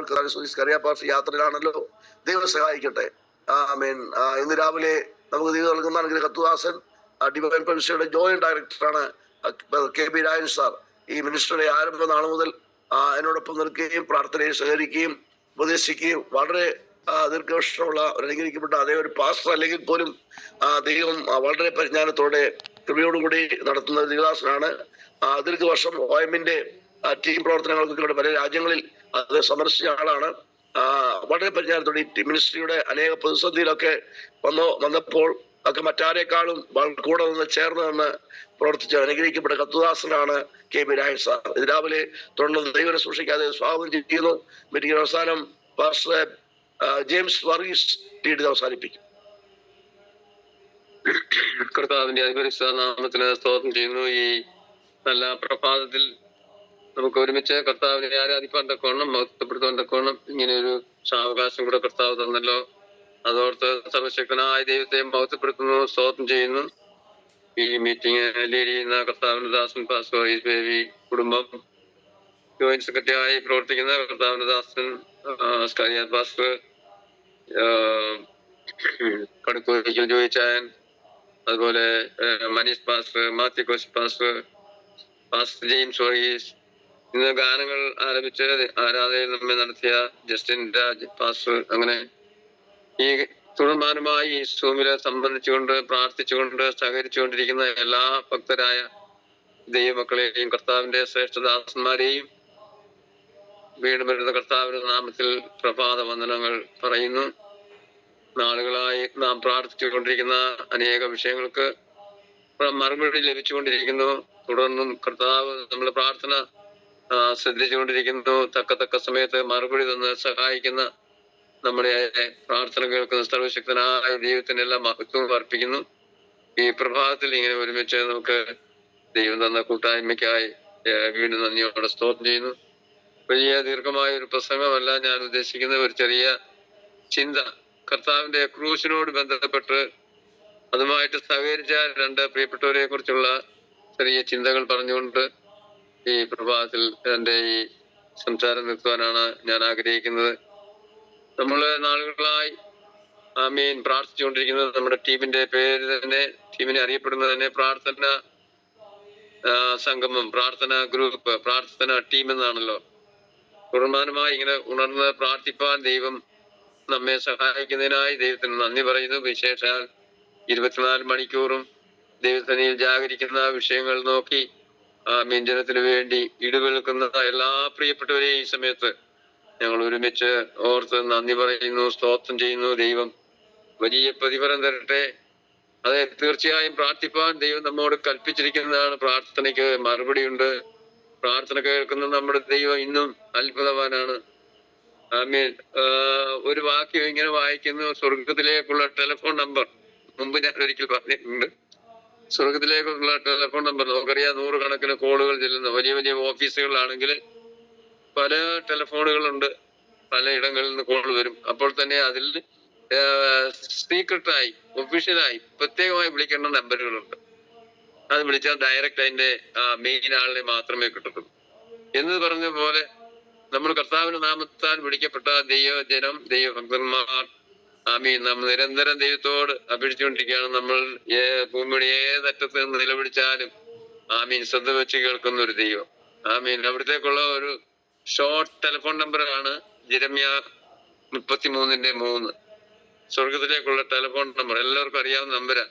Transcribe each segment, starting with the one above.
എല്ലാവർക്കും കറിയാപ്പാസ് യാത്രയിലാണല്ലോ. ദൈവം സഹായിക്കട്ടെ. ആമേൻ. ഇന്ന് രാവിലെ നമുക്ക് ദൈവം നൽകുന്ന അനുഗ്രഹ കത്തുദാസൻ ഡിവൈൻ പെൻസിയുടെ ജോയിന്റ് ഡയറക്ടറാണ് KB രായൻ സാർ. ഈ മിനിസ്റ്ററുടെ ആരംഭ നാൾ മുതൽ എന്നോടൊപ്പം നിൽക്കുകയും പ്രാർത്ഥനയെ സഹകരിക്കുകയും ഉപദേശിക്കുകയും വളരെ ദീർഘവർഷമുള്ള ഒരു അനുഗ്രഹിക്കപ്പെട്ട അതേ ഒരു പാസ്റ്റർ അല്ലെങ്കിൽ പോലും ദൈവം വളരെ പരിജ്ഞാനത്തോടെ കൃപയോടുകൂടി നടത്തുന്ന ദൈവദാസനാണ്. ദീർഘവർഷം OM-ന്റെ ടീം പ്രവർത്തനങ്ങൾക്കൊക്കെ പല രാജ്യങ്ങളിൽ അത് സന്ദർശിച്ച ആളാണ്. വളരെ പരിജ്ഞാനത്തോടെ ഈ മിനിസ്ട്രിയുടെ അനേക പ്രതിസന്ധിയിലൊക്കെ വന്നപ്പോൾ ഒക്കെ മറ്റാരേക്കാളും കൂടെ നിന്ന് ചേർന്ന് നിന്ന് പ്രവർത്തിച്ച അനുഗ്രഹിക്കപ്പെട്ട കത്തുദാസനാണ് KB രായൻ സാർ. ഇത് രാവിലെ തുടർന്ന് ദൈവനെ സൂക്ഷിക്കാതെ സ്വാഗതം ചെയ്യുന്നു. മീറ്റിംഗിന് അവസാനം പാസ്റ്റർ ജെയിംസ് വർഗീസ് ലീഡ് അവസാനിപ്പിക്കും. കർത്താവിന്റെ അതിപരിശുദ്ധ നാമത്തിന് സ്തോത്രം ചെയ്യുന്നു. ഈ നല്ല പ്രഭാതത്തിൽ നമുക്ക് ഒരുമിച്ച് കർത്താവിനെ ആരാധിപ്പാൻ തക്കോണം, മഹത്വപ്പെടുത്താൻ തക്കോണം ഇങ്ങനെ ഒരു സാവകാശം കൂടെ കർത്താവ് തന്നല്ലോ. അതോർത്ത് സർവശക്തനായ ദൈവത്തെ മഹത്വപ്പെടുത്തുന്നു, സ്തോത്രം ചെയ്യുന്നു. ഈ മീറ്റിംഗ് ലീഡ് ചെയ്യുന്ന കർത്താവിന്റെ ദാസൻ പാസ്റ്റർ ബേബി, കുടുംബം, ജോയിന്റ് സെക്രട്ടറി ആയി പ്രവർത്തിക്കുന്ന കർത്താവിന്റെ ദാസൻ സ്കറിയ പാസ്റ്റർ, കടുക്കൂരിക്കൽ ജോയിച്ചായൻ, അതുപോലെ Manish pastor, Mathew Koshy pastor, pastor James Varghese, ഇന്ന് ഗാനങ്ങൾ ആരംഭിച്ച് ആരാധനയിൽ നമ്മെ നടത്തിയ ജസ്റ്റിൻ രാജ് പാസ്റ്റർ, അങ്ങനെ ഈ തുടർമാനമായി ഈ സൂമിലെ സംബന്ധിച്ചുകൊണ്ട് പ്രാർത്ഥിച്ചുകൊണ്ട് സഹകരിച്ചുകൊണ്ടിരിക്കുന്ന എല്ലാ ഭക്തരായ ദൈവമക്കളെയും കർത്താവിന്റെ ശ്രേഷ്ഠദാസന്മാരെയും വീണ്ടും വരുന്ന കർത്താവിന്റെ നാമത്തിൽ പ്രഭാത വന്ദനങ്ങൾ പറയുന്നു. നാളുകളായി നാം പ്രാർത്ഥിച്ചുകൊണ്ടിരിക്കുന്ന അനേക വിഷയങ്ങൾക്ക് മറുപടി ലഭിച്ചുകൊണ്ടിരിക്കുന്നു. തുടർന്നും കർത്താവ് നമ്മുടെ പ്രാർത്ഥന ശ്രദ്ധിച്ചുകൊണ്ടിരിക്കുന്നു. തക്ക സമയത്ത് മറുപടി തന്ന് സഹായിക്കുന്ന നമ്മുടെ പ്രാർത്ഥന കേൾക്കുന്ന സർവശക്തനായ ദൈവത്തിന് എല്ലാ മഹത്വവും അർപ്പിക്കുന്നു. ഈ പ്രഭാതത്തിൽ ഇങ്ങനെ ഒരുമിച്ച് നമുക്ക് ദൈവം തന്ന കൂട്ടായ്മയ്ക്കായി വീണ്ടും നന്ദിയോടെ സ്തോത്രം ചെയ്യുന്നു. വലിയ ദീർഘമായ ഒരു പ്രസംഗമല്ല ഞാൻ ഉദ്ദേശിക്കുന്ന, ഒരു ചെറിയ ചിന്ത കർത്താവിന്റെ ക്രൂശിനോട് ബന്ധപ്പെട്ട് അതുമായിട്ട് സഹകരിച്ച രണ്ട് പ്രിയപ്പെട്ടവരെ കുറിച്ചുള്ള ചെറിയ ചിന്തകൾ പറഞ്ഞുകൊണ്ട് ഈ പ്രഭാതത്തിൽ എൻ്റെ ഈ സംസാരം നിർത്തുവാനാണ് ഞാൻ ആഗ്രഹിക്കുന്നത്. നമ്മൾ നാളുകളായി പ്രാർത്ഥിച്ചുകൊണ്ടിരിക്കുന്നത് നമ്മുടെ ടീമിന്റെ പേര് തന്നെ, ടീമിനെ അറിയപ്പെടുന്നത് തന്നെ പ്രാർത്ഥന സംഗമം, പ്രാർത്ഥന ഗ്രൂപ്പ്, പ്രാർത്ഥന ടീം എന്നാണല്ലോ. തുടർമാനമായി ഇങ്ങനെ ഉണർന്ന് പ്രാർത്ഥിപ്പാൻ ദൈവം നമ്മെ സഹായിക്കുന്നതിനായി ദൈവത്തിന് നന്ദി പറയുന്നു. വിശേഷാൽ 24 മണിക്കൂറും ദൈവസന്നിധിയിൽ ജാഗരിക്കുന്ന വിഷയങ്ങൾ നോക്കി ജനത്തിന് വേണ്ടി ഇടപെടുക്കുന്ന എല്ലാ പ്രിയപ്പെട്ടവരെയും ഈ സമയത്ത് ഞങ്ങൾ ഒരുമിച്ച് ഓർത്ത് നന്ദി പറയുന്നു, സ്തോത്രം ചെയ്യുന്നു. ദൈവം വലിയ പ്രതിഫലം തരട്ടെ. അതെ, തീർച്ചയായും പ്രാർത്ഥിപ്പാൻ ദൈവം നമ്മോട് കൽപ്പിച്ചിരിക്കുന്നതാണ്. പ്രാർത്ഥനയ്ക്ക് മറുപടിയുണ്ട്. പ്രാർത്ഥന കേൾക്കുന്ന നമ്മുടെ ദൈവം ഇന്നും അത്ഭുതവാനാണ്. ഒരു വാക്യം ഇങ്ങനെ വായിക്കുന്നു, സ്വർഗത്തിലേക്കുള്ള ടെലിഫോൺ നമ്പർ. മുമ്പ് ഞാൻ ഒരിക്കൽ പറഞ്ഞിട്ടുണ്ട്, സ്വർഗത്തിലേക്കുള്ള ടെലിഫോൺ നമ്പർ. നമുക്കറിയാം, 100 കണക്കിന് കോളുകൾ ചെല്ലുന്ന വലിയ വലിയ ഓഫീസുകളിലാണെങ്കിൽ പല ടെലിഫോണുകളുണ്ട്, പല ഇടങ്ങളിൽ നിന്ന് കോൾ വരും. അപ്പോൾ തന്നെ അതിൽ സീക്രട്ടായി ഒഫീഷ്യലായി പ്രത്യേകമായി വിളിക്കേണ്ട നമ്പറുകളുണ്ട്. അത് വിളിച്ചാൽ ഡയറക്റ്റ് അതിന്റെ മെയിൻ ആളിനെ മാത്രമേ കിട്ടത്തുള്ളൂ. എന്ന് പറഞ്ഞ പോലെ നമ്മൾ കർത്താവിന്റെ നാമത്താൽ വിളിക്കപ്പെട്ട ദൈവജനം, ദൈവഭക്തന്മാർ, നമ്മൾ നിരന്തരം ദൈവത്തോട് അപേക്ഷിച്ചുകൊണ്ടിരിക്കുകയാണ്. നമ്മൾ ഭൂമിയുടെ ഏതറ്റത്ത് നിന്ന് നിലവിളിച്ചാലും ശ്രദ്ധ വെച്ച് കേൾക്കുന്ന ഒരു ദൈവം. അവിടത്തേക്കുള്ള ഒരു ഷോർട്ട് ടെലിഫോൺ നമ്പറാണ് ജെരമ്യ 33:3. സ്വർഗത്തിലേക്കുള്ള ടെലിഫോൺ നമ്പർ എല്ലാവർക്കും അറിയാവുന്ന നമ്പരാ.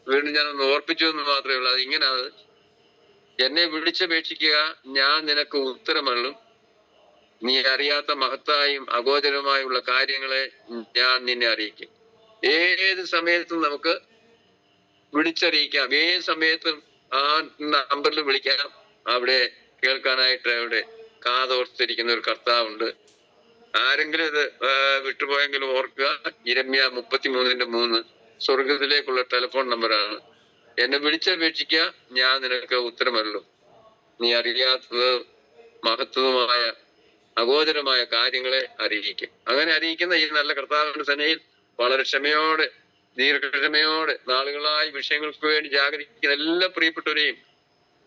വീണ്ടും ഞാനൊന്ന് ഓർപ്പിച്ചു എന്ന് മാത്രമേ ഉള്ളൂ. അതിങ്ങനെ, എന്നെ വിളിച്ചപേക്ഷിക്കുക, ഞാൻ നിനക്ക് ഉത്തരമള്ളും, നീ അറിയാത്ത മഹത്തായും അഗോചരമായുള്ള കാര്യങ്ങളെ ഞാൻ നിന്നെ അറിയിക്കും. ഏത് സമയത്തും നമുക്ക് വിളിച്ചറിയിക്കാം, ഏത് സമയത്തും ആ നമ്പറിൽ വിളിക്കാം. അവിടെ കേൾക്കാനായിട്ട് അവിടെ കാതോർത്തിരിക്കുന്ന ഒരു കർത്താവുണ്ട്. ആരെങ്കിലും ഇത് വിട്ടുപോയെങ്കിലും ഓർക്കുക, ജെരമ്യ 33:3 സ്വർഗത്തിലേക്കുള്ള ടെലിഫോൺ നമ്പറാണ്. എന്നെ വിളിച്ചപേക്ഷിക്കുക, ഞാൻ നിനക്ക് ഉത്തരമല്ലും, നീ അറിയാത്തത് മഹത്വമായ അഗോചരമായ കാര്യങ്ങളെ അറിയിക്കും. അങ്ങനെ അറിയിക്കുന്ന ഈ നല്ല കർത്താവിന്റെ സന്നിധിയിൽ വളരെ ക്ഷമയോടെ, ദീർഘക്ഷമയോടെ നാളുകളായി വിഷയങ്ങൾക്ക് വേണ്ടി ജാഗരിക്കുന്ന എല്ലാ പ്രിയപ്പെട്ടവരെയും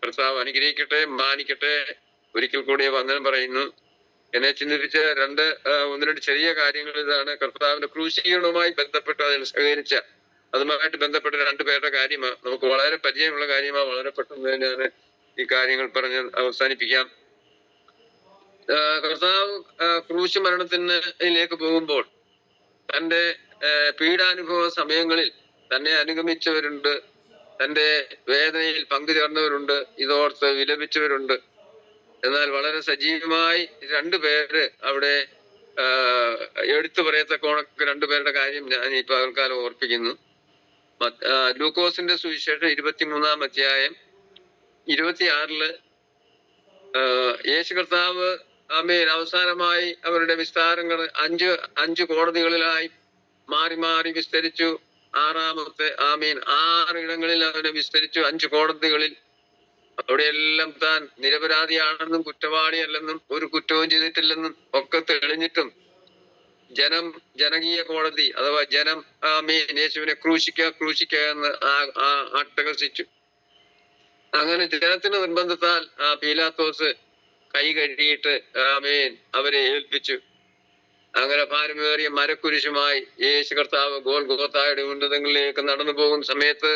കർത്താവ് അനുഗ്രഹിക്കട്ടെ, മാനിക്കട്ടെ. ഒരിക്കൽ കൂടി വന്ദനം പറയുന്നു. എന്നെ ചിന്തിപ്പിച്ച ഒന്ന് രണ്ട് ചെറിയ കാര്യങ്ങൾ ഇതാണ്. കർത്താവിന്റെ ക്രൂശീകരണവുമായി ബന്ധപ്പെട്ട് അതിൽ സഹകരിച്ച അതുമായിട്ട് ബന്ധപ്പെട്ട രണ്ടുപേരുടെ കാര്യമാണ്. നമുക്ക് വളരെ പരിചയമുള്ള കാര്യമാണ്. വളരെ പെട്ടെന്ന് ഞാൻ ഈ കാര്യങ്ങൾ പറഞ്ഞ് അവസാനിപ്പിക്കാം. കർത്താവ് ക്രൂശ് മരണത്തിലേക്ക് പോകുമ്പോൾ തന്റെ പീഡാനുഭവ സമയങ്ങളിൽ തന്നെ അനുഗമിച്ചവരുണ്ട്, തന്റെ വേദനയിൽ പങ്കുചേർന്നവരുണ്ട്, ഇതോർത്ത് വിലപിച്ചവരുണ്ട്. എന്നാൽ വളരെ സജീവമായി രണ്ടുപേര് അവിടെ എടുത്തു പറയത്തക്കോണക്ക് രണ്ടുപേരുടെ കാര്യം ഞാൻ ഈ പകൽക്കാലം ഓർപ്പിക്കുന്നു. ലൂക്കോസിന്റെ സുവിശേഷം 23-ാം അധ്യായം 26 യേശു കർത്താവ് അവസാനമായി അവരുടെ വിസ്താരങ്ങൾ അഞ്ച് കോടതികളിലായി മാറി മാറി വിസ്തരിച്ചു. 6 ഇടങ്ങളിൽ അവനെ വിസ്തരിച്ചു. 5 കോടതികളിൽ. അവിടെയെല്ലാം താൻ നിരപരാധിയാണെന്നും കുറ്റവാളിയല്ലെന്നും ഒരു കുറ്റവും ചെയ്തിട്ടില്ലെന്നും ഒക്കെ തെളിഞ്ഞിട്ടും ജനകീയ കോടതി അഥവാ ജനം യേശുവിനെ ക്രൂശിക്ക എന്ന് അട്ടഹസിച്ചു. അങ്ങനെ ജനത്തിന്റെ നിർബന്ധത്താൽ പീലാത്തോസ് കൈ കഴുകിയിട്ട് അവരെ ഏൽപ്പിച്ചു. അങ്ങനെ ഭാരമേറിയ മരക്കുരിശുമായി യേശു കർത്താവ് ഗോൽഗോഥായുടെ ഉന്നതങ്ങളിലേക്ക് നടന്നു പോകുന്ന സമയത്ത്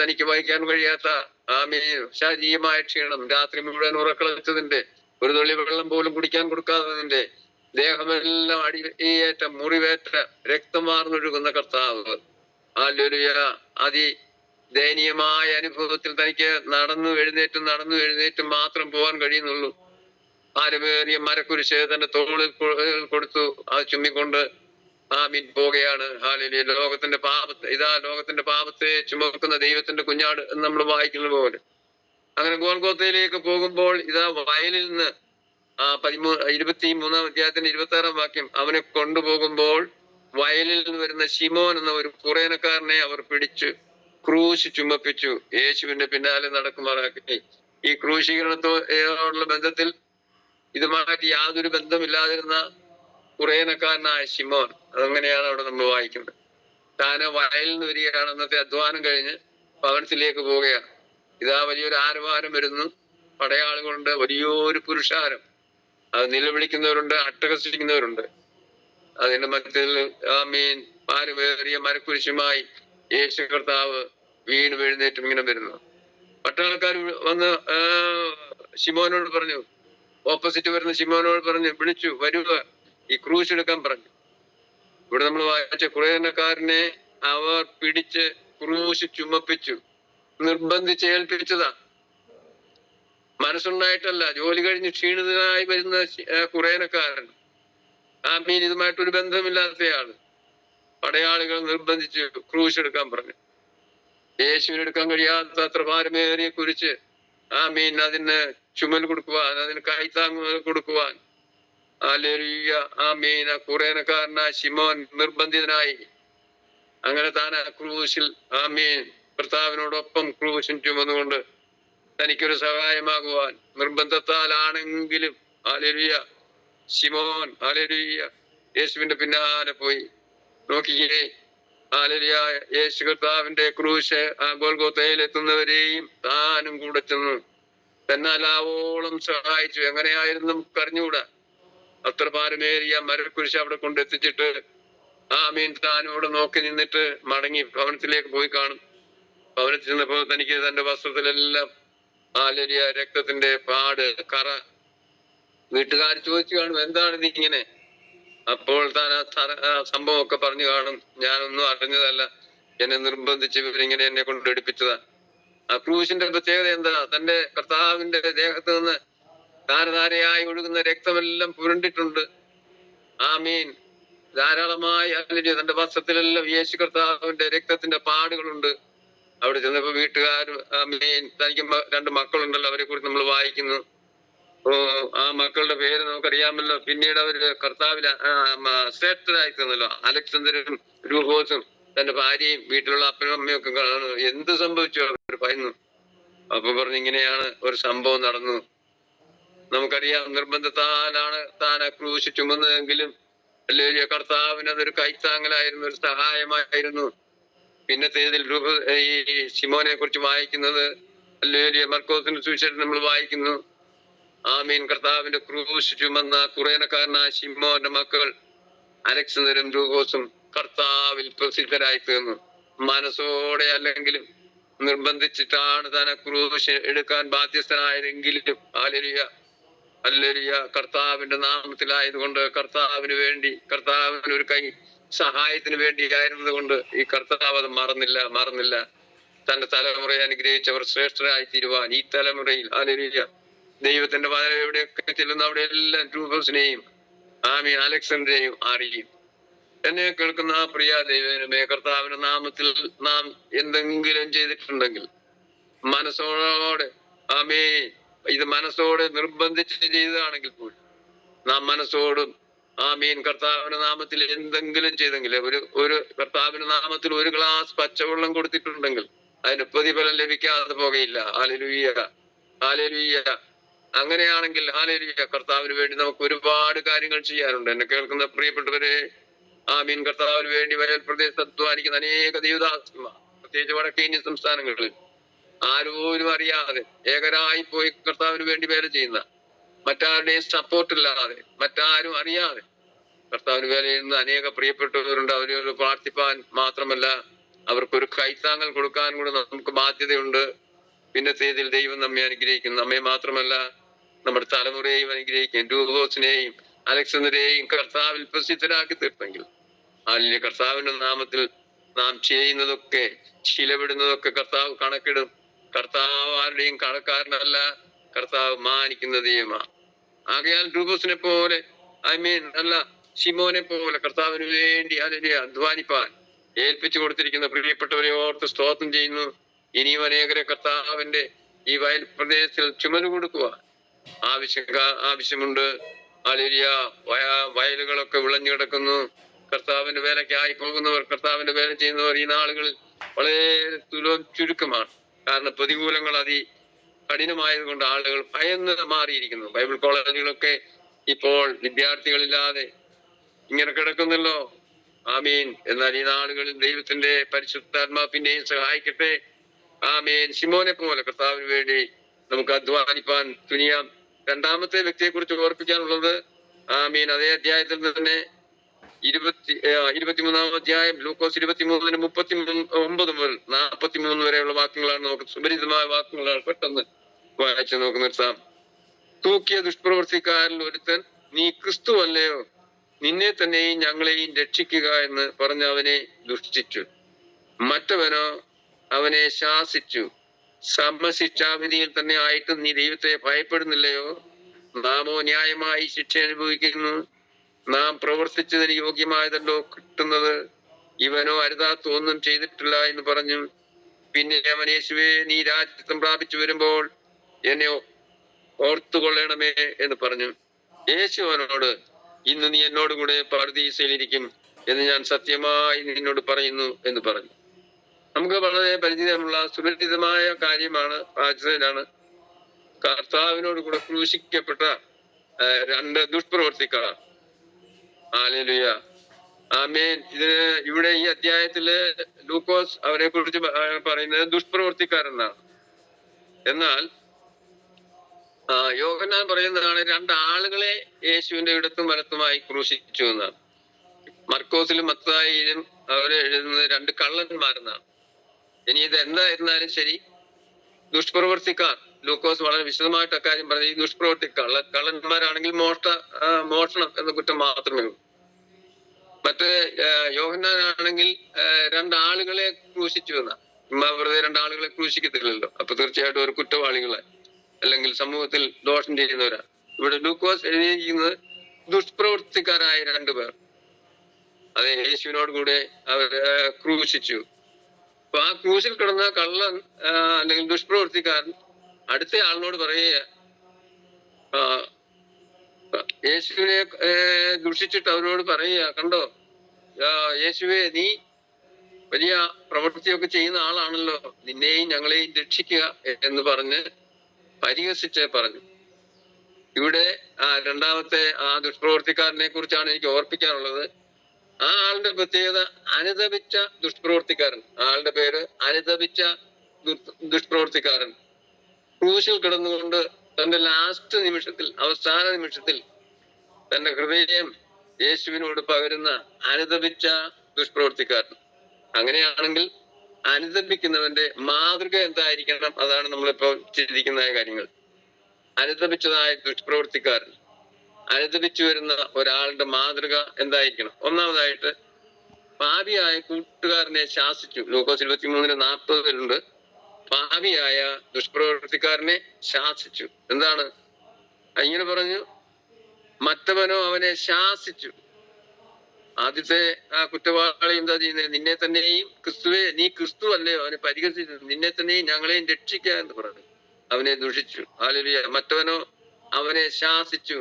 തനിക്ക് വഹിക്കാൻ കഴിയാത്ത ശാരീരികമായ ക്ഷീണം, രാത്രി മുഴുവൻ ഉറക്കളച്ചതിന്റെ, ഒരു തുള്ളി വെള്ളം പോലും കുടിക്കാൻ കൊടുക്കാത്തതിന്റെ, ദേഹമെല്ലാം അടിയേറ്റ മുറിവേറ്റ രക്തം വാർന്നൊഴുകുന്ന കർത്താവ് ദയനീയമായ അനുഭവത്തിൽ തനിക്ക് നടന്നു എഴുന്നേറ്റും മാത്രം പോകാൻ കഴിയുന്നുള്ളൂ. ഭാരമേറിയ മരക്കുരിശ് തന്റെ തോളിൽ കൊടുത്തു. അത് ചുമ്മിക്കൊണ്ട് പോകുകയാണ്. ഹാലേലൂയ. ലോകത്തിന്റെ പാപത്തെ ചുമക്കുന്ന ദൈവത്തിന്റെ കുഞ്ഞാട് എന്ന് നമ്മൾ വായിക്കുന്ന പോലെ. അങ്ങനെ ഗോൽഗോത്തയിലേക്ക് പോകുമ്പോൾ വയലിൽ നിന്ന് 23-ാം അധ്യായത്തിന്റെ 26-ാം വാക്യം, അവനെ കൊണ്ടുപോകുമ്പോൾ വയലിൽ നിന്ന് വരുന്ന ശിമോൻ എന്ന ഒരു കുറേനക്കാരനെ അവർ പിടിച്ചു ക്രൂശ് ചുമപ്പിച്ചു യേശുവിന്റെ പിന്നാലെ നടക്കുമാറാക്കി. ഈ ക്രൂശീകരണത്തോടുള്ള ബന്ധത്തിൽ ഇതുമായിട്ട് യാതൊരു ബന്ധമില്ലാതിരുന്ന കുറേനക്കാരനായ ശിമോൻ, അതങ്ങനെയാണ് അവിടെ നമ്മൾ വായിക്കുന്നത്. താന് വയലിൽ നിന്ന് വരികയാണ്. അന്നത്തെ അധ്വാനം കഴിഞ്ഞ് ഭവനത്തിലേക്ക് പോവുകയാണ്. വലിയൊരു ആരവാരം വരുന്നു. പടയാളുകളുണ്ട്, വലിയൊരു പുരുഷാരം. അത് നിലവിളിക്കുന്നവരുണ്ട്, അട്ടഹസിക്കുന്നവരുണ്ട്. അതിന്റെ മധ്യത്തിൽ പാരമേറിയ മരക്കുരിശുമായി യേശു കർത്താവ് വീണ് എഴുന്നേറ്റും ഇങ്ങനെ വരുന്നു. പട്ടാൾക്കാർ വന്ന് ശിമോനോട് പറഞ്ഞു, ഓപ്പോസിറ്റ് വരുന്ന ശിമോനോട് പറഞ്ഞു, വിളിച്ചു വരുക, ഈ ക്രൂശ് എടുക്കാൻ പറഞ്ഞു. ഇവിടെ നമ്മൾ വായിച്ച കുറേനക്കാരനെ അവർ പിടിച്ച് ക്രൂശ് ചുമപ്പിച്ചു, നിർബന്ധിച്ച് ഏൽപ്പിച്ചതാ. മനസ്സുണ്ടായിട്ടല്ല. ജോലി കഴിഞ്ഞ് ക്ഷീണിതനായി വരുന്ന കുറേനക്കാരൻ, ഇതുമായിട്ടൊരു ബന്ധമില്ലാത്തയാള്. പടയാളികൾ നിർബന്ധിച്ച് ക്രൂശ് എടുക്കാൻ പറഞ്ഞു. യേശുവിനെടുക്കാൻ കഴിയാത്ത അത്ര ഭാരമേറിയ കുരിശ് അതിന് ചുമൽ കൊടുക്കുവാൻ, അതിന് കൈത്താങ്ങ് കൊടുക്കുവാൻ കുറേനക്കാരനായ ശിമോൻ നിർബന്ധിതനായി. അങ്ങനെ താൻ ആ ക്രൂശിൽ കർത്താവിനോടൊപ്പം ക്രൂശും ചുമന്നുകൊണ്ട് തനിക്കൊരു സഹായമാകുവാൻ നിർബന്ധത്താലാണെങ്കിലും ശിമോൻ യേശുവിന്റെ പിന്നാലെ പോയി. നോക്കിയേ, യേശു കർത്താവിന്റെ ക്രൂശ് ഗോൽഗോത്തയിൽ എത്തുന്നവരെയും താനും കൂടെ ചെന്നു തന്നാലാവോളം സഹായിച്ചു. എങ്ങനെയായിരുന്നു നമുക്ക് അറിഞ്ഞുകൂടാ. അത്ര ഭാരമേറിയ മരക്കുരിശ് അവിടെ കൊണ്ടെത്തിച്ചിട്ട് താനോട് നോക്കി നിന്നിട്ട് മടങ്ങി ഭവനത്തിലേക്ക് പോയി കാണും. ഭവനത്തിൽ ചെന്നപ്പോൾ തനിക്ക് തന്റെ വസ്ത്രത്തിലെല്ലാം രക്തത്തിന്റെ പാട്, കറ. വീട്ടുകാർ ചോദിച്ചു കാണും, എന്താണ് ഇത് ഇങ്ങനെ? അപ്പോൾ താൻ ആ സംഭവമൊക്കെ പറഞ്ഞു കാണും, ഞാനൊന്നും അറിഞ്ഞതല്ല, എന്നെ നിർബന്ധിച്ച് ഇവരിങ്ങനെ എന്നെ കൊണ്ട് എടുപ്പിച്ചതാ. ആ ക്രൂശിന്റെ പ്രത്യേകത എന്താ? തന്റെ കർത്താവിന്റെ ദേഹത്ത് നിന്ന് ധാരധാരയായി ഒഴുകുന്ന രക്തമെല്ലാം പുരണ്ടിട്ടുണ്ട്. ധാരാളമായി തന്റെ വസ്ത്രത്തിലെല്ലാം യേശു കർത്താവിന്റെ രക്തത്തിന്റെ പാടുകളുണ്ട്. അവിടെ ചെന്നപ്പോ വീട്ടുകാരും തനിക്ക് 2 മക്കളുണ്ടല്ലോ, അവരെ കുറിച്ച് നമ്മൾ വായിക്കുന്നു. ആ മക്കളുടെ പേര് നമുക്കറിയാമല്ലോ. പിന്നീട് അവര് കർത്താവിൽ ശ്രേഷ്ഠരായി തീർന്നല്ലോ. അലക്സാണ്ടറും രൂഹോസും തന്റെ ഭാര്യയും വീട്ടിലുള്ള അപ്പനും അമ്മയും ഒക്കെ കാണുന്നു. എന്ത് സംഭവിച്ചു? അവർ പറയുന്നു. അപ്പൊ പറഞ്ഞു, ഇങ്ങനെയാണ് ഒരു സംഭവം നടന്നു. നമുക്കറിയാം, നിർബന്ധത്താലാണ് താൻ ആ ക്രൂശ് ചുമന്നതെങ്കിലും കർത്താവിന് അതൊരു കൈത്താങ്ങലായിരുന്നു, ഒരു സഹായമായിരുന്നു. പിന്നത്തേതിൽ ഈ ശിമോനെ കുറിച്ച് വായിക്കുന്നത് മർക്കോസിന്റെ സുവിശേഷം നമ്മൾ വായിക്കുന്നു. ആമീൻ കർത്താവിന്റെ ക്രൂശ് ചുമന്ന കുറേനക്കാരനായ ശിമോന്റെ മക്കൾ അലക്സാണ്ടറും ലൂക്കോസും കർത്താവിൽ പ്രസിദ്ധരായി തീർന്നു. മനസ്സോടെ അല്ലെങ്കിലും നിർബന്ധിച്ചിട്ടാണ് താൻ ക്രൂശ് എടുക്കാൻ ബാധ്യസ്ഥനായതെങ്കിലും ഹല്ലേലൂയ ഹല്ലേലൂയ കർത്താവിന്റെ നാമത്തിലായതുകൊണ്ട്, കർത്താവിന് വേണ്ടി, കർത്താവിന് ഒരു കൈ സഹായത്തിന് വേണ്ടി ആയിരുന്നത് കൊണ്ട് ഈ കർത്താവ് അത് മറന്നില്ല. തന്റെ തലമുറയെ അനുഗ്രഹിച്ചവർ ശ്രേഷ്ഠരായി തീരുവാൻ ഈ തലമുറയിൽ ഹല്ലേലൂയ ദൈവത്തിന്റെ വചനം എവിടെയൊക്കെ ചെല്ലുന്ന അവിടെ എല്ലാം രൂപസിനെയും ആമീൻ അലക്സാണ്ടറെയും അറിയും. എന്നെ കേൾക്കുന്ന പ്രിയ ദൈവമേ, കർത്താവിന്റെ നാമത്തിൽ നാം എന്തെങ്കിലും ചെയ്തിട്ടുണ്ടെങ്കിൽ മനസ്സോടെ ആമീൻ, ഇത് മനസ്സോടെ നിർബന്ധിച്ച് ചെയ്തതാണെങ്കിൽ പോലും നാം മനസ്സോടും ആമീൻ കർത്താവിന്റെ നാമത്തിൽ എന്തെങ്കിലും ചെയ്തെങ്കിൽ, ഒരു കർത്താവിന്റെ നാമത്തിൽ ഒരു ഗ്ലാസ് പച്ചവെള്ളം കൊടുത്തിട്ടുണ്ടെങ്കിൽ അതിന് പ്രതിഫലം ലഭിക്കാതെ പോകുകയില്ല. Hallelujah hallelujah. അങ്ങനെയാണെങ്കിൽ ഹല്ലേലൂയ കർത്താവിന് വേണ്ടി നമുക്ക് ഒരുപാട് കാര്യങ്ങൾ ചെയ്യാനുണ്ട്. എന്നെ കേൾക്കുന്ന പ്രിയപ്പെട്ടവരെ, ആമീൻ കർത്താവിന് വേണ്ടി വയൽ പ്രദേശത്ത് അധ്വാനിക്കുന്ന അനേക ദൈവദാസന്മാർ, പ്രത്യേകിച്ച് വടക്കേ ഇന്ത്യൻ സംസ്ഥാനങ്ങളിൽ ആരോരും അറിയാതെ ഏകരായി പോയി കർത്താവിന് വേണ്ടി വേല ചെയ്യുന്ന, മറ്റാരുടെയും സപ്പോർട്ട് ഇല്ലാതെ, മറ്റാരും അറിയാതെ കർത്താവിന് വേല ചെയ്യുന്ന അനേക പ്രിയപ്പെട്ടവരുണ്ട്. അവരോട് പ്രാർത്ഥിപ്പാൻ മാത്രമല്ല അവർക്കൊരു കൈത്താങ്ങൽ കൊടുക്കാൻ കൂടെ നമുക്ക് ബാധ്യതയുണ്ട്. പിന്നത്തേതിൽ ദൈവം നമ്മെ അനുഗ്രഹിക്കും. നമ്മെ മാത്രമല്ല നമ്മുടെ തലമുറയെയും അനുഗ്രഹിക്കും. രൂപസിനെയും അലക്സാണ്ടറെയും കർത്താവിൽ പ്രസിദ്ധരാക്കി തീർന്നെങ്കിൽ അല്ലെങ്കിൽ കർത്താവിന്റെ നാമത്തിൽ നാം ചെയ്യുന്നതൊക്കെ, ചിലവിടുന്നതൊക്കെ കർത്താവ് കണക്കിടും. കർത്താവ് ആരുടെയും കടക്കാരനല്ല, കർത്താവ് മാനിക്കുന്ന ദൈവമാണ്. ആകയാൽ രൂപസിനെ പോലെ അല്ല ശിമോനെ പോലെ കർത്താവിന് വേണ്ടി അതിനെ അധ്വാനിപ്പാൻ ഏൽപ്പിച്ചു കൊടുത്തിരിക്കുന്ന പ്രിയപ്പെട്ടവരെ ഓർത്ത് സ്തോത്രം ചെയ്യുന്നു. ഇനിയും അനേകരെ കർത്താവിന്റെ ഈ വയൽ പ്രദേശത്തിൽ ചുമല് കൊടുക്കുക ആവശ്യമുണ്ട്. ഹല്ലേലൂയ. വയലുകളൊക്കെ വിളഞ്ഞു കിടക്കുന്നു. കർത്താവിന്റെ വേലയ്ക്കായി പോകുന്നവർ, കർത്താവിന്റെ വേല ചെയ്യുന്നവർ ഈ നാളുകളിൽ വളരെ ചുരുക്കമാണ്. കാരണം പ്രതികൂലങ്ങൾ കഠിനമായത് കൊണ്ട് ആളുകൾ ഭയന്ന് മാറിയിരിക്കുന്നു. ബൈബിൾ കോളേജുകളൊക്കെ ഇപ്പോൾ വിദ്യാർത്ഥികളില്ലാതെ ഇങ്ങനെ കിടക്കുന്നല്ലോ. ആമീൻ. എന്നാൽ ഈ നാളുകളിൽ ദൈവത്തിന്റെ പരിശുദ്ധാത്മാ പിന്നെയും സഹായിക്കട്ടെ. ആമീൻ. ശിമോനെ പോലെ കർത്താവിന് വേണ്ടി നമുക്ക് അധ്വാനിപ്പാൻ തുനിയാം. രണ്ടാമത്തെ വ്യക്തിയെ കുറിച്ച് ഓർപ്പിക്കാനുള്ളത് ആമീൻ അതേ അധ്യായത്തിൽ തന്നെ 23-ാം അധ്യായം ലൂക്കോസ് 23-39 മുതൽ 43 വരെയുള്ള വാക്യങ്ങളാണ്. നമുക്ക് സുപരിചിതമായ വാക്യങ്ങളാണ്. പെട്ടെന്ന് വായിച്ചു നമുക്ക് നിർത്താം. തൂക്കിയ ദുഷ്പ്രവർത്തിക്കാരിൽ ഒരുത്തൻ, നീ ക്രിസ്തു അല്ലയോ, നിന്നെ തന്നെയും ഞങ്ങളെയും രക്ഷിക്കുക എന്ന് പറഞ്ഞ് അവനെ ദുഷിച്ചു. മറ്റവനോ അവനെ ശാസിച്ചു, സമശിക്ഷാവിധിയിൽ തന്നെ ആയിട്ടും നീ ദൈവത്തെ ഭയപ്പെടുന്നില്ലയോ? നാമോ ന്യായമായി ശിക്ഷ അനുഭവിക്കുന്നു, നാം പ്രവർത്തിച്ചതിന് യോഗ്യമായതല്ലോ കിട്ടുന്നത്. ഇവനോ അരുതാത്ത ഒന്നും ചെയ്തിട്ടില്ല എന്ന് പറഞ്ഞു. പിന്നെ അവൻ, യേശുവേ, നീ രാജ്യത്വം പ്രാപിച്ചു വരുമ്പോൾ എന്നെ ഓർത്തുകൊള്ളണമേ എന്ന് പറഞ്ഞു. യേശു അവനോട്, ഇന്ന് നീ എന്നോട് കൂടെ പറുദീസയിലിരിക്കും എന്ന് ഞാൻ സത്യമായി നിന്നോട് പറയുന്നു എന്ന് പറഞ്ഞു. നമുക്ക് വളരെ പരിചിതമുള്ള സുപരിചിതമായ കാര്യമാണ്. ആചരണയാണ് കർത്താവിനോട് കൂടെ ക്രൂശിക്കപ്പെട്ട രണ്ട് ദുഷ്പ്രവർത്തിക്കാർ. ഹല്ലേലൂയ ആമേൻ. ഇവിടെ ഈ അധ്യായത്തില് ലൂക്കോസ് അവരെ കുറിച്ച് പറയുന്നത് ദുഷ്പ്രവർത്തിക്കാരെന്നാണ്. എന്നാൽ യോഹന്നാൻ പറയുന്നതാണ് രണ്ടാളുകളെ യേശുവിന്റെ ഇടത്തും വലത്തുമായി ക്രൂശിച്ചു എന്നാണ്. മർക്കോസിലും മത്തായിലും അവര് എഴുതുന്നത് രണ്ട് കള്ളന്മാരെന്നാണ്. ഇനി ഇത് എന്തായിരുന്നാലും ശരി, ദുഷ്പ്രവർത്തിക്കാർ, ലൂക്കോസ് വളരെ വിശദമായിട്ട് അക്കാര്യം പറഞ്ഞു. ഈ ദുഷ്പ്രവർത്തിക്കാർ കള്ളന്മാരാണെങ്കിൽ മോഷണം എന്ന കുറ്റം മാത്രമേ ഉള്ളൂ. മറ്റേ യോഹന്നാനാണെങ്കിൽ രണ്ടാളുകളെ ക്രൂശിച്ചു എന്നാ. വെറുതെ രണ്ടാളുകളെ ക്രൂശിക്കത്തില്ലല്ലോ. അപ്പൊ തീർച്ചയായിട്ടും ഒരു കുറ്റവാളികളെ അല്ലെങ്കിൽ സമൂഹത്തിൽ ദോഷം ചെയ്യുന്നവരാണ്. ഇവിടെ ലൂക്കോസ് എഴുതിയിരിക്കുന്നത് ദുഷ്പ്രവർത്തിക്കാരായ രണ്ടുപേർ, അത് യേശുവിനോട് കൂടെ അവർ ക്രൂശിച്ചു. അപ്പൊ ആ ക്രൂശിൽ കിടന്ന കള്ളൻ അല്ലെങ്കിൽ ദുഷ്പ്രവർത്തിക്കാരൻ അടുത്ത ആളിനോട് പറയുക, യേശുവിനെ ദുഷിച്ചിട്ട് അവരോട് പറയുക, കണ്ടോ യേശുവെ, നീ വലിയ പ്രവൃത്തിയൊക്കെ ചെയ്യുന്ന ആളാണല്ലോ, നിന്നെയും ഞങ്ങളെയും രക്ഷിക്കുക എന്ന് പറഞ്ഞ് പരിഹസിച്ച് പറഞ്ഞു. ഇവിടെ രണ്ടാമത്തെ ആ ദുഷ്പ്രവർത്തിക്കാരനെ കുറിച്ചാണ് എനിക്ക് ഓർപ്പിക്കാനുള്ളത്. ആ ആളുടെ പ്രത്യേകത അനുതപിച്ച ദുഷ്പ്രവർത്തിക്കാരൻ. ആളുടെ പേര് അനുതപിച്ച ദുഷ്പ്രവർത്തിക്കാരൻ. ക്രൂശിൽ കിടന്നുകൊണ്ട് തന്റെ ലാസ്റ്റ് നിമിഷത്തിൽ, അവസാന നിമിഷത്തിൽ തന്റെ ഹൃദയം യേശുവിനോട് പകരുന്ന അനുതപിച്ച ദുഷ്പ്രവർത്തിക്കാരൻ. അങ്ങനെയാണെങ്കിൽ അനുതപിക്കുന്നവന്റെ മാതൃക എന്തായിരിക്കണം? അതാണ് നമ്മളിപ്പോൾ ചിന്തിക്കുന്ന കാര്യങ്ങൾ. അനുതപിച്ചതായ ദുഷ്പ്രവർത്തിക്കാരൻ, അനുതപിച്ചു വരുന്ന ഒരാളുടെ മാതൃക എന്തായിരിക്കണം? ഒന്നാമതായിട്ട് പാപിയായ കൂട്ടുകാരനെ ശാസിച്ചു. ലൂക്കോസ് 23:40 പാപിയായ ദുഷ്പ്രവർത്തിക്കാരനെ ശാസിച്ചു. എന്താണ് ഇങ്ങനെ പറഞ്ഞു? മറ്റവനോ അവനെ ശാസിച്ചു. ആദ്യത്തെ ആ കുറ്റവാളി എന്താ ചെയ്യുന്നത്? നിന്നെ തന്നെയും ക്രിസ്തുവെ, നീ ക്രിസ്തു അല്ലയോ, അവനെ പരിഹസിച്ചു. നിന്നെ തന്നെയും ഞങ്ങളെയും രക്ഷിക്കുക എന്ന് പറഞ്ഞു അവനെ ദുഷിച്ചു. ഹല്ലേലൂയ. മറ്റവനോ അവനെ ശാസിച്ചു.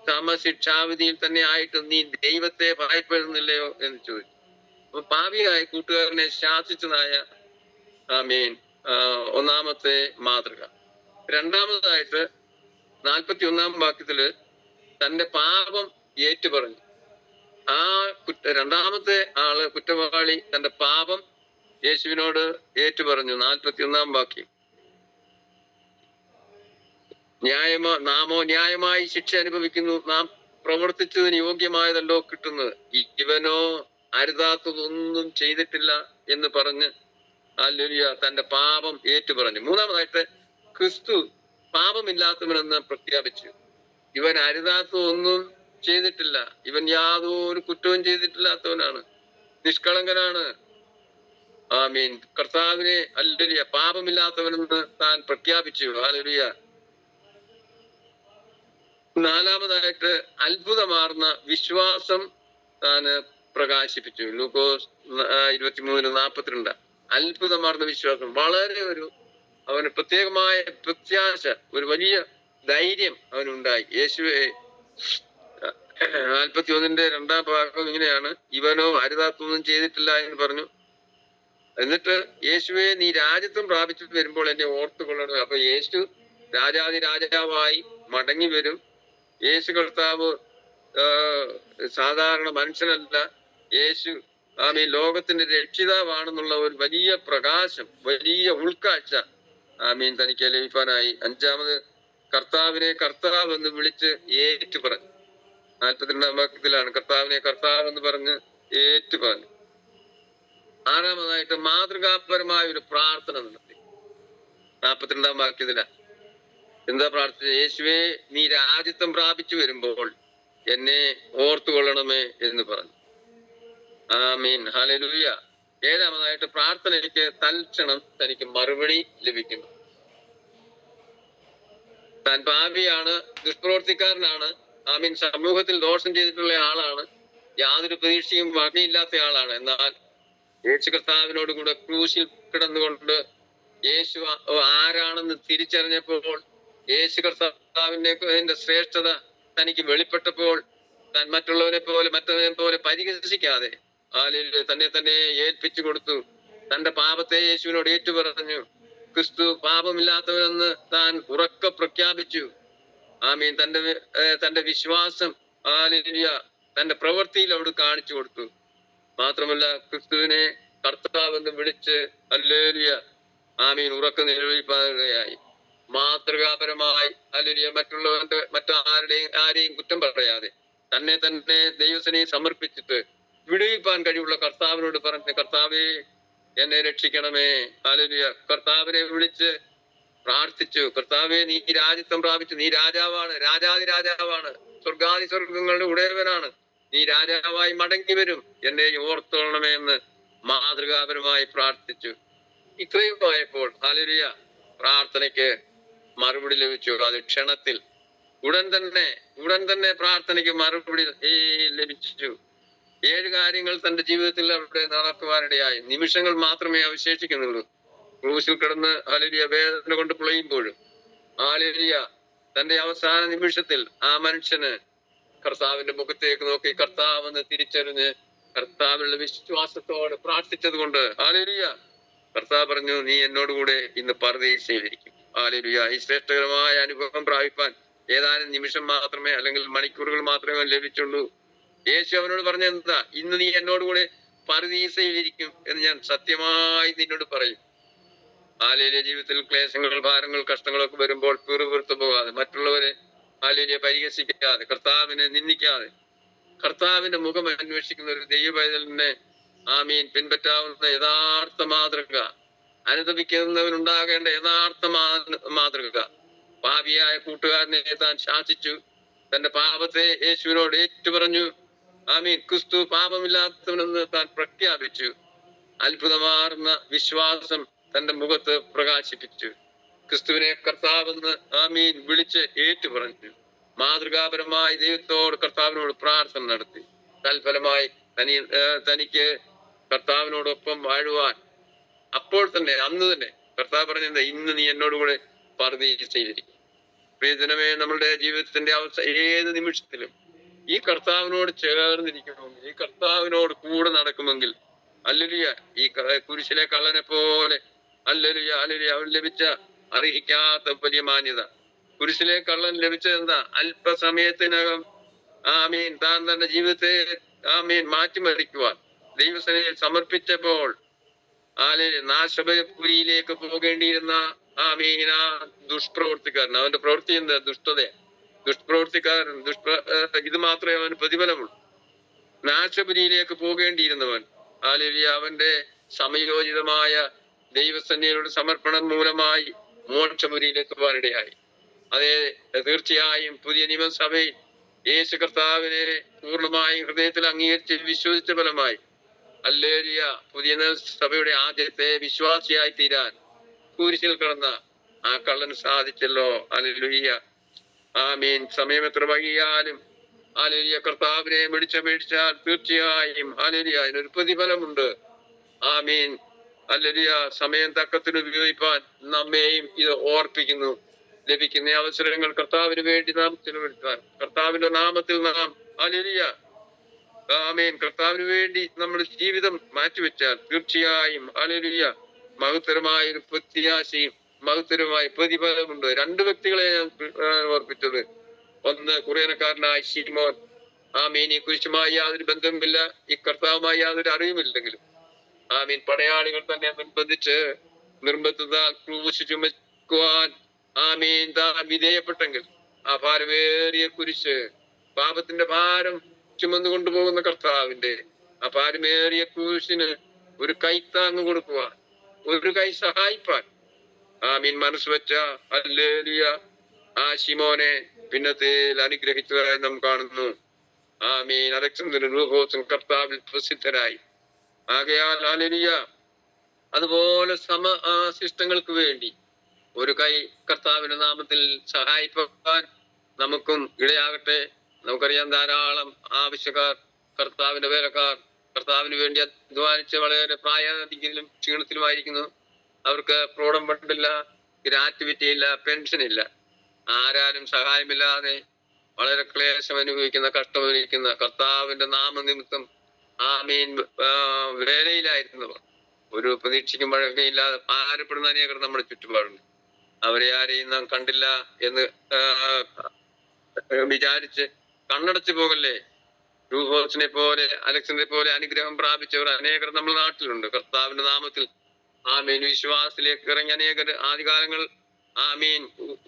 സമശിക്ഷാവിധിയിൽ തന്നെ ആയിട്ട് നീ ദൈവത്തെ ഭയപ്പെടുന്നില്ലയോ എന്ന് ചോദിച്ചു. അപ്പൊ പാപിയായ കൂട്ടുകാരനെ ശാസിച്ചതായ ആമേൻ ഒന്നാമത്തെ മാതൃക. രണ്ടാമതായിട്ട് 41 വാക്യത്തില് തന്റെ പാപം ഏറ്റുപറഞ്ഞു. ആ രണ്ടാമത്തെ ആള് കുറ്റവാളി തന്റെ പാപം യേശുവിനോട് ഏറ്റുപറഞ്ഞു. 41 വാക്യം, നാമോ ന്യായമായി ശിക്ഷ അനുഭവിക്കുന്നു, നാം പ്രവർത്തിച്ചതിന് യോഗ്യമായതല്ലോ കിട്ടുന്നത്. ഇവനോ അരുതാത്തതൊന്നും ചെയ്തിട്ടില്ല എന്ന് പറഞ്ഞ് ഹല്ലേലൂയ തന്റെ പാപം ഏറ്റുപറഞ്ഞു. മൂന്നാമതായിട്ട് ക്രിസ്തു പാപമില്ലാത്തവനെന്ന് പ്രഖ്യാപിച്ചു. ഇവൻ അരുതാത്തതൊന്നും ചെയ്തിട്ടില്ല, ഇവൻ യാതൊരു കുറ്റവും ചെയ്തിട്ടില്ലാത്തവനാണ്, നിഷ്കളങ്കനാണ്. ആമീൻ. കർത്താവിനെ ഹല്ലേലൂയ പാപമില്ലാത്തവനെന്ന് താൻ പ്രഖ്യാപിച്ചു. ഹല്ലേലൂയ. നാലാമതായിട്ട് അത്ഭുതമാർന്ന വിശ്വാസം താൻ പ്രകാശിപ്പിച്ചു. ലൂക്കോസ് 23:42 അത്ഭുതമാർന്ന വിശ്വാസം. വളരെ അവന് പ്രത്യേകമായ പ്രത്യാശ, ഒരു വലിയ ധൈര്യം അവനുണ്ടായി. യേശുവെ 41:2 ഇങ്ങനെയാണ്, ഇവനോ അരുതാത്തൊന്നും ചെയ്തിട്ടില്ല എന്ന് പറഞ്ഞു. എന്നിട്ട് യേശുവെ നീ രാജ്യത്വം പ്രാപിച്ചിട്ട് വരുമ്പോൾ എന്നെ ഓർത്തുകൊള്ളണം. അപ്പൊ യേശു രാജാതി രാജാവായി മടങ്ങി വരും. യേശു കർത്താവ് സാധാരണ മനുഷ്യനല്ല. യേശു ആമീൻ ലോകത്തിന്റെ രക്ഷിതാവാണെന്നുള്ള ഒരു വലിയ പ്രകാശം, വലിയ ഉൾക്കാഴ്ച ആമീൻ തനിക്ക് ലഭിക്കാനായി. അഞ്ചാമത് കർത്താവിനെ കർത്താവ് എന്ന് വിളിച്ച് ഏറ്റു പറഞ്ഞു. 42 വാക്യത്തിലാണ് കർത്താവിനെ കർത്താവ് എന്ന് പറഞ്ഞ് ഏറ്റു പറഞ്ഞു. ആറാമതായിട്ട് മാതൃകാപരമായ ഒരു പ്രാർത്ഥന നടത്തി. 42 വാക്യത്തിലാണ് എന്താ പ്രാർത്ഥന? യേശുവേ നീ രാജ്യത്വം പ്രാപിച്ചു വരുമ്പോൾ എന്നെ ഓർത്തുകൊള്ളണമേ എന്ന് പറഞ്ഞു. ആമീൻ. ഹല്ലേലൂയ. ഏഴാമതായിട്ട് പ്രാർത്ഥനയ്ക്ക് തൽക്ഷണം തനിക്ക് മറുപടി ലഭിക്കുന്നു. താൻ പാപിയാണ്, ദുഷ്പ്രവർത്തിക്കാരനാണ്, ആമീൻ സമൂഹത്തിൽ ദോഷം ചെയ്തിട്ടുള്ള ആളാണ്, യാതൊരു പ്രതീക്ഷയും വകയില്ലാത്ത ആളാണ്. എന്നാൽ യേശു കർത്താവിനോട് കൂടെ ക്രൂശിൽ കിടന്നുകൊണ്ട് യേശു ആരാണെന്ന് തിരിച്ചറിഞ്ഞപ്പോൾ, യേശു കർത്താവിന്റെ ശ്രേഷ്ഠത തനിക്ക് വെളിപ്പെട്ടപ്പോൾ, താൻ മറ്റുള്ളവനെ പോലെ പരിഹസിക്കാതെ തന്നെ ഏൽപ്പിച്ചു കൊടുത്തു. തന്റെ പാപത്തെ യേശുവിനോട് ഏറ്റുപറഞ്ഞു. ക്രിസ്തു പാപമില്ലാത്തവനെന്ന് താൻ ഉറക്കെ പ്രഖ്യാപിച്ചു. ആമീൻ. തന്റെ വിശ്വാസം തന്റെ പ്രവൃത്തിയിൽ അവിടെ കാണിച്ചു കൊടുത്തു. മാത്രമല്ല ക്രിസ്തുവിനെ കർത്താവെന്ന് വിളിച്ച് ഹല്ലേലൂയ ആമീൻ ഉറക്കെ നിലവിളിപ്പായി. മാതൃകാപരമായി ഹല്ലേലൂയ ആരെയും കുറ്റം പറയാതെ തന്നെ ദൈവത്തിനെ സമർപ്പിച്ചിട്ട് വിടുവിപ്പാൻ കഴിവുള്ള കർത്താവിനോട് പറഞ്ഞ, കർത്താവേ എന്നെ രക്ഷിക്കണമേ. ഹല്ലേലൂയ. കർത്താവിനെ വിളിച്ച് പ്രാർത്ഥിച്ചു. കർത്താവേ നീ രാജ്യത്വം പ്രാപിച്ചു, നീ രാജാവാണ്, രാജാതി രാജാവാണ്, സ്വർഗാതി സ്വർഗങ്ങളുടെ ഉടയവനാണ്, നീ രാജാവായി മടങ്ങി വരും, എന്നെ ഓർത്തോളണമേ എന്ന് മാതൃകാപരമായി പ്രാർത്ഥിച്ചു. ഇത്രയുമായപ്പോൾ ഹല്ലേലൂയ പ്രാർത്ഥനയ്ക്ക് മറുപടി ലഭിച്ചു. അത് ക്ഷണത്തിൽ ഉടൻ തന്നെ പ്രാർത്ഥനയ്ക്ക് മറുപടി ലഭിച്ചു. 7 കാര്യങ്ങൾ തന്റെ ജീവിതത്തിൽ അവിടെ നടക്കുവാനിടയായി. നിമിഷങ്ങൾ മാത്രമേ അവശേഷിക്കുന്നുള്ളൂ. ക്രൂശിൽ കിടന്ന് ഹല്ലേലൂയ വേദന കൊണ്ട് പുളയുമ്പോഴും ഹല്ലേലൂയ തന്റെ അവസാന നിമിഷത്തിൽ ആ മനുഷ്യന് കർത്താവിന്റെ മുഖത്തേക്ക് നോക്കി കർത്താവെന്ന് തിരിച്ചറിഞ്ഞ് കർത്താവിനുള്ള വിശ്വാസത്തോടെ പ്രാർത്ഥിച്ചത് കൊണ്ട് ഹല്ലേലൂയ കർത്താവ് പറഞ്ഞു, നീ എന്നോടുകൂടെ ഇന്ന് പർദീസയിലിരിക്കും. ഹല്ലേലൂയ. ഈ ശ്രേഷ്ഠകരമായ അനുഭവം പ്രാപിപ്പാൻ ഏതാനും നിമിഷം മാത്രമേ അല്ലെങ്കിൽ മണിക്കൂറുകൾ മാത്രമേ ലഭിച്ചുള്ളൂ. യേശു അവനോട് പറഞ്ഞ എന്താ? ഇന്ന് നീ എന്നോടുകൂടെ പർദീസയിലിരിക്കും എന്ന് ഞാൻ സത്യമായി നിന്നോട് പറയും. ഹാലേലിയ ജീവിതത്തിൽ ക്ലേശങ്ങൾ, ഭാരങ്ങൾ, കഷ്ടങ്ങളൊക്കെ വരുമ്പോൾ പിറുപിറുത്തു പോകാതെ, മറ്റുള്ളവരെ ഹാലേലിയ പരിഹസിക്കാതെ, കർത്താവിനെ നിന്ദിക്കാതെ, കർത്താവിന്റെ മുഖം അന്വേഷിക്കുന്ന ഒരു ദൈവ പൈതലിനെ ആമീൻ പിൻപറ്റാവുന്ന യഥാർത്ഥ മാതൃക, അനുദപിക്കുന്നവനുണ്ടാകേണ്ട യഥാർത്ഥ മാതൃക. പാപിയായ കൂട്ടുകാരനെ താൻ ശാസിച്ചു, തന്റെ പാപത്തെ യേശുവിനോട് ഏറ്റുപറഞ്ഞു. ആമീൻ. ക്രിസ്തു പാപമില്ലാത്തവനെന്ന് താൻ പ്രഖ്യാപിച്ചു. അത്ഭുതമാർന്ന വിശ്വാസം തന്റെ മുഖത്ത് പ്രകാശിപ്പിച്ചു. ക്രിസ്തുവിനെ കർത്താവെന്ന് ആമീൻ വിളിച്ച് ഏറ്റുപറഞ്ഞു. മാതൃകാപരമായി ദൈവത്തോട് കർത്താവിനോട് പ്രാർത്ഥന നടത്തി. തൽഫലമായി തനിക്ക് കർത്താവിനോടൊപ്പം വാഴുവാൻ അപ്പോൾ തന്നെ, അന്ന് തന്നെ കർത്താവ് പറഞ്ഞത്, ഇന്ന് നീ എന്നോടുകൂടെ പറുദീസയിലിരിക്കും. പ്രിയജനമേ, നമ്മളുടെ ജീവിതത്തിന്റെ അവസ്ഥ ഏത് നിമിഷത്തിലും ഈ കർത്താവിനോട് ചേർന്നിരിക്കണമെങ്കിൽ, ഈ കർത്താവിനോട് കൂടെ നടക്കുമെങ്കിൽ, ഹല്ലേലൂയ, ഈ കുരിശിലെ കള്ളനെ പോലെ ഹല്ലേലൂയ ഹല്ലേലൂയ അവൻ ലഭിച്ച അർഹിക്കാത്ത വലിയ മാന്യത. കുരിശിലെ കള്ളൻ ലഭിച്ചത് എന്താ? അല്പസമയത്തിനകം ആമീൻ താൻ തന്റെ ജീവിതത്തെ ആമീൻ മാറ്റിമറിക്കുവാൻ ദൈവസേനയിൽ സമർപ്പിച്ചപ്പോൾ നാശപുരിയിലേക്ക് പോകേണ്ടിയിരുന്ന ആമീൻ ആ ദുഷ്പ്രവർത്തിക്കാരൻ, അവന്റെ പ്രവൃത്തി എന്താ? ദുഷ്ടത. ദുഷ്പ്രവർത്തിക്കാരൻ ഇത് മാത്രമേ അവന് പ്രതിഫലമുള്ളൂ. നാശപുരിയിലേക്ക് പോകേണ്ടിയിരുന്നവൻ ഹല്ലേലൂയ അവന്റെ സമയോചിതമായ ദൈവസന്നിധിയുടെ സമർപ്പണം മൂലമായി മോക്ഷപുരിയിലേക്ക് പോകാനിടയായി. അതെ, തീർച്ചയായും പുതിയ നിയമസഭയിൽ യേശു കർത്താവിനെ പൂർണ്ണമായും ഹൃദയത്തിൽ അംഗീകരിച്ച് വിശ്വസിച്ച ഫലമായി ഹല്ലേലൂയ പുതിയ സഭയുടെ ആദ്യത്തെ വിശ്വാസിയായി തീരാൻ കുരിശിൽ കിടന്ന ആ കള്ളന് സാധിച്ചല്ലോ. ഹല്ലേലൂയ ആമീൻ. സമയം എത്ര വൈകിയാലും ഹല്ലേലൂയ കർത്താവിനെ വിളിച്ചപേക്ഷിച്ചാൽ തീർച്ചയായും ഹല്ലേലൂയ അതിനൊരു പ്രതിഫലമുണ്ട്. ആമീൻ. ഹല്ലേലൂയ സമയം തക്കത്തിന് ഉപയോഗിപ്പാൻ നമ്മെയും ഇത് ഓർപ്പിക്കുന്നു. ലഭിക്കുന്ന അവസരങ്ങൾ കർത്താവിന് വേണ്ടി നാം ചെലവഴിക്കാൻ, കർത്താവിന്റെ നാമത്തിൽ നാം ഹല്ലേലൂയ ആമേൻ കർത്താവിന് വേണ്ടി നമ്മുടെ ജീവിതം മാറ്റിവെച്ചാൽ തീർച്ചയായും ഹല്ലേലൂയ മഹത്തരമായ ഒരു പ്രത്യാശയും മഹത്തരമായ പ്രതിഫലമുണ്ട്. രണ്ട് വ്യക്തികളെ ഞാൻ ഓർപ്പിച്ചത്. ഒന്ന്, കുറേനക്കാരനായ ശിമോൻ. ആമീൻ. ഈ കുരിശുമായി യാതൊരു ബന്ധവുമില്ല, ഈ കർത്താവുമായി യാതൊരു അറിവുമില്ലെങ്കിലും ആമീൻ പടയാളികൾ തന്നെ നിർബന്ധിതാൽ ക്രൂശ് ചുമക്കുവാൻ ആമീൻ താൻ വിധേയപ്പെട്ടെങ്കിൽ ആ ഭാരമേറിയ കുരിശ്, പാപത്തിന്റെ ഭാരം ചുമന്നു കൊണ്ടുപോകുന്ന കർത്താവിന്റെ ആ ഭാരമേറിയ കുരിശിന് ഒരു കൈത്താങ്ങ് കൊടുക്കുവാൻ, ഒരു കൈ സഹായിപ്പാൻ ആമീൻ മനസ്സ് വെച്ച ഹല്ലേലൂയ ആ ശിമോനെ പിന്നത്തേൽ അനുഗ്രഹിച്ചതായി നാം കാണുന്നു. ആമീൻ. അലക്സാണ്ടറും റൂഫോസും കർത്താവിൽ പ്രസിദ്ധരായി. ആകയാൽ ഹല്ലേലൂയ അതുപോലെ ശിഷ്ടങ്ങൾക്ക് വേണ്ടി ഒരു കൈ കർത്താവിന്റെ നാമത്തിൽ സഹായിപ്പാൻ നമുക്കും ഇടയാകട്ടെ. നമുക്കറിയാം, ധാരാളം ആവശ്യക്കാർ, കർത്താവിന്റെ വേലക്കാർ കർത്താവിന് വേണ്ടി അധ്വാനിച്ച് വളരെ പ്രായാധിക്യത്തിലും ക്ഷീണത്തിലുമായിരിക്കുന്നു. അവർക്ക് പ്രോടം ഫണ്ടില്ല, ഗ്രാറ്റുവിറ്റി ഇല്ല, പെൻഷൻ ഇല്ല. ആരാലും സഹായമില്ലാതെ വളരെ ക്ലേശം അനുഭവിക്കുന്ന, കഷ്ടമനുഭവിക്കുന്ന കർത്താവിന്റെ നാമനിമിത്തം ആമീൻ വേലയിലായിരുന്നവർ, ഒരു പ്രതീക്ഷയ്ക്കും വഴക്കയില്ലാതെ ഭാരപ്പെടുന്ന അനേകർ നമ്മുടെ ചുറ്റുപാടുണ്ട്. അവരെ ആരെയും നാം കണ്ടില്ല എന്ന് വിചാരിച്ച് കണ്ണടച്ചു പോകല്ലേ. റൂഫോസിനെ പോലെ, അലക്സാണ്ടറെ പോലെ അനുഗ്രഹം പ്രാപിച്ചവർ അനേകർ നമ്മുടെ നാട്ടിലുണ്ട്. കർത്താവിന്റെ നാമത്തിൽ ആമീൻ വിശ്വാസത്തിലേക്ക് ഇറങ്ങി അനേകർ ആദ്യകാലങ്ങൾ ആമീൻ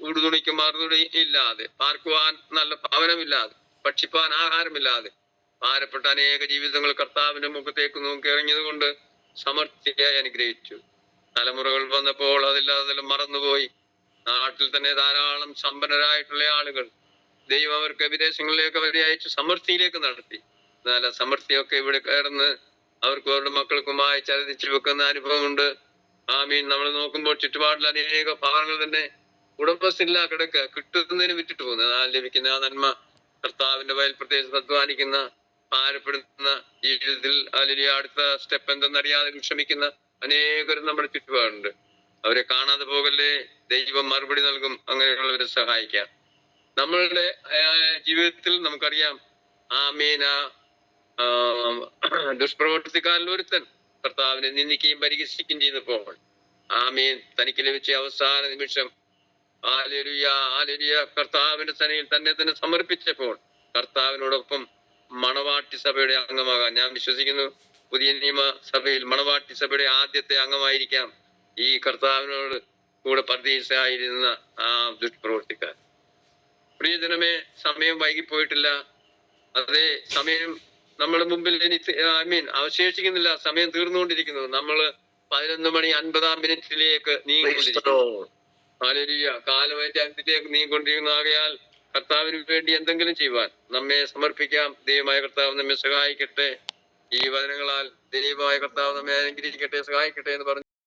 ഉടുതുണിക്ക് മറുതുണി ഇല്ലാതെ, പാർക്കുവാൻ നല്ല ഭവനമില്ലാതെ, ഭക്ഷിപ്പാൻ ആഹാരമില്ലാതെ ഭാരപ്പെട്ട അനേക ജീവിതങ്ങൾ കർത്താവിന്റെ മുഖത്തേക്ക് നോക്കി ഇറങ്ങിയത് കൊണ്ട് സമൃദ്ധിയായി അനുഗ്രഹിച്ചു. തലമുറകൾ വന്നപ്പോൾ അതെല്ലാം മറന്നുപോയി. നാട്ടിൽ തന്നെ ധാരാളം സമ്പന്നരായിട്ടുള്ള ആളുകൾ ദൈവം അവർക്ക് വിദേശങ്ങളിലേക്ക് അവരെ അയച്ച് സമൃദ്ധിയിലേക്ക് നടത്തി. എന്നാൽ ആ സമൃദ്ധിയൊക്കെ ഇവിടെ കയറുന്ന് അവർക്ക് അവരുടെ മക്കൾക്കുമായി ചലതിച്ചു വെക്കുന്ന അനുഭവമുണ്ട്. ആമീൻ. നമ്മൾ നോക്കുമ്പോൾ ചുറ്റുപാടിൽ അനേക ഭാഗങ്ങൾ തന്നെ ഉടമസ്ഥയില്ല കിടക്കുക, കിട്ടുന്നതിന് വിറ്റിട്ട് പോകുന്നത്. ആ ലഭിക്കുന്ന ആ നന്മ കർത്താവിന്റെ വയൽ പ്രദേശത്ത് അധ്വാനിക്കുന്ന, ഭാരപ്പെടുന്ന, ജീവിതത്തിൽ ഹല്ലേലൂയ അടുത്ത സ്റ്റെപ്പ് എന്തെന്നറിയാതെ വിഷമിക്കുന്ന അനേകരും നമ്മുടെ ചുറ്റുപാടുണ്ട്. അവരെ കാണാതെ പോകല്ലേ, ദൈവം മറുപടി നൽകും. അങ്ങനെയുള്ളവരെ സഹായിക്കാം. നമ്മളുടെ ജീവിതത്തിൽ നമുക്കറിയാം, ആമീൻ ദുഷ്പ്രവർത്തിക്കാരിൽ ഒരുത്തൻ കർത്താവിനെ നിന്ദിക്കുകയും പരിഹസിക്കുകയും ചെയ്തപ്പോൾ ആമീൻ തനിക്ക് ലഭിച്ച അവസാന നിമിഷം ഹല്ലേലൂയ ഹല്ലേലൂയ കർത്താവിന്റെ സന്നിധിയിൽ തന്നെ സമർപ്പിച്ചപ്പോൾ കർത്താവിനോടൊപ്പം മണവാട്ടി സഭയുടെ അംഗമാകാൻ ഞാൻ വിശ്വസിക്കുന്നു. പുതിയ നിയമ സഭയിൽ മണവാട്ടി സഭയുടെ ആദ്യത്തെ അംഗമായിരിക്കാം ഈ കർത്താവിനോട് കൂടെ പരദീസായിരുന്ന ആ ദുഷ്പ്രവർത്തിക്കാർ. പ്രിയജനമേ, സമയം വൈകിപ്പോയിട്ടില്ല. അതേ സമയം നമ്മുടെ മുമ്പിൽ ഇനി അവശേഷിക്കുന്നില്ല. സമയം തീർന്നുകൊണ്ടിരിക്കുന്നു. നമ്മള് 11:50 നീങ്ങിക്കൊണ്ടിരിക്കുന്നു. ഹല്ലേലൂയ. കാലം അതിന്റെ അന്ത്യത്തിലേക്ക് നീങ്ങിക്കൊണ്ടിരിക്കുന്നു. ആകയാൽ കർത്താവിന് വേണ്ടി എന്തെങ്കിലും ചെയ്യുവാൻ നമ്മെ സമർപ്പിക്കാം. ദൈവമായ കർത്താവ് നമ്മെ സഹായിക്കട്ടെ. ഈ വചനങ്ങളാൽ ദൈവമായ കർത്താവ് നമ്മെ അനുഗ്രഹിക്കട്ടെ, സഹായിക്കട്ടെ എന്ന് പറഞ്ഞു.